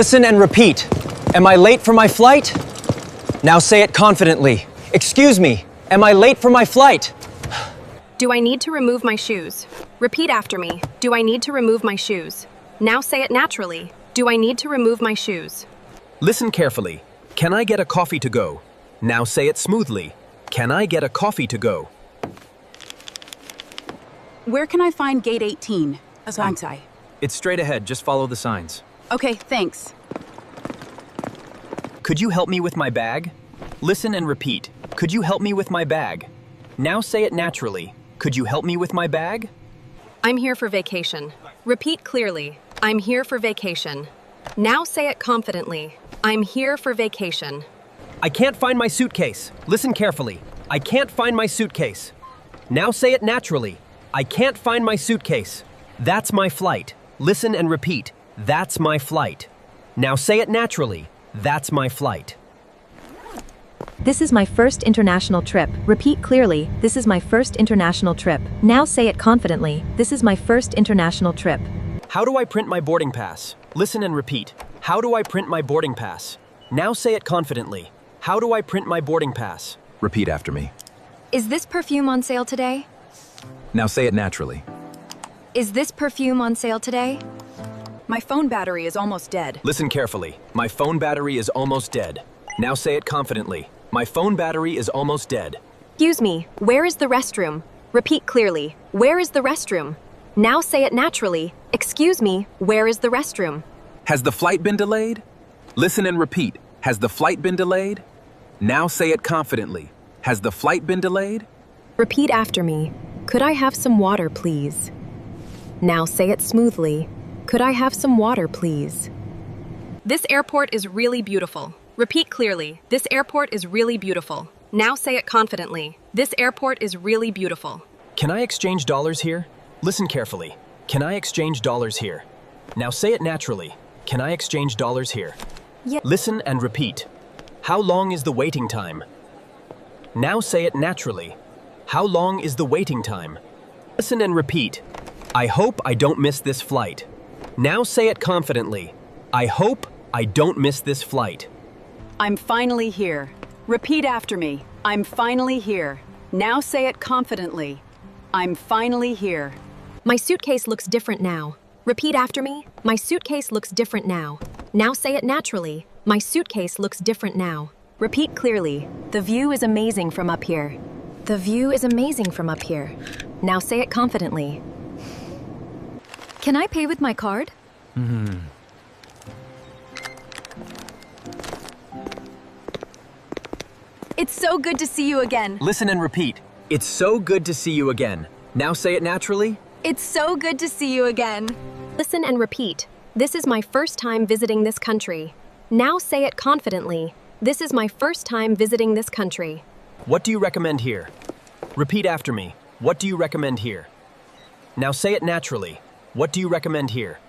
Listen and repeat. Am I late for my flight? Now say it confidently. Excuse me, am I late for my flight? Do I need to remove my shoes? Repeat after me. Do I need to remove my shoes? Now say it naturally. Do I need to remove my shoes? Listen carefully. Can I get a coffee to go? Now say it smoothly. Can I get a coffee to go? Where can I find gate 18? Asante. It's straight ahead, just follow the signs. Okay, thanks. Could you help me with my bag? Listen and repeat. Could you help me with my bag? Now say it naturally. Could you help me with my bag? I'm here for vacation. Repeat clearly. I'm here for vacation. Now say it confidently. I'm here for vacation. I can't find my suitcase. Listen carefully. I can't find my suitcase. Now say it naturally. I can't find my suitcase. That's my flight. Listen and repeat. That's my flight. Now say it naturally. That's my flight. This is my first international trip. Repeat clearly. This is my first international trip. Now say it confidently. This is my first international trip. How do I print my boarding pass? Listen and repeat. How do I print my boarding pass? Now say it confidently. How do I print my boarding pass? Repeat after me. Is this perfume on sale today? Now say it naturally. Is this perfume on sale today? My phone battery is almost dead. Listen carefully. My phone battery is almost dead. Now say it confidently. My phone battery is almost dead. Excuse me, where is the restroom? Repeat clearly. Where is the restroom? Now say it naturally. Excuse me, where is the restroom? Has the flight been delayed? Listen and repeat. Has the flight been delayed? Now say it confidently. Has the flight been delayed? Repeat after me. Could I have some water, please? Now say it smoothly. Could I have some water, please? This airport is really beautiful. Repeat clearly. This airport is really beautiful. Now say it confidently. This airport is really beautiful. Can I exchange dollars here? Listen carefully. Can I exchange dollars here? Now say it naturally. Can I exchange dollars here? Yeah. Listen and repeat. How long is the waiting time? Now say it naturally. How long is the waiting time? Listen and repeat. I hope I don't miss this flight. Now say it confidently. I hope I don't miss this flight. I'm finally here. Repeat after me. I'm finally here. Now say it confidently. I'm finally here. My suitcase looks different now. Repeat after me. My suitcase looks different now. Now say it naturally. My suitcase looks different now. Repeat clearly. The view is amazing from up here. The view is amazing from up here. Now say it confidently. Can I pay with my card? It's so good to see you again. Listen and repeat. It's so good to see you again. Now say it naturally. It's so good to see you again. Listen and repeat. This is my first time visiting this country. Now say it confidently. This is my first time visiting this country. What do you recommend here? Repeat after me. What do you recommend here? Now say it naturally. What do you recommend here?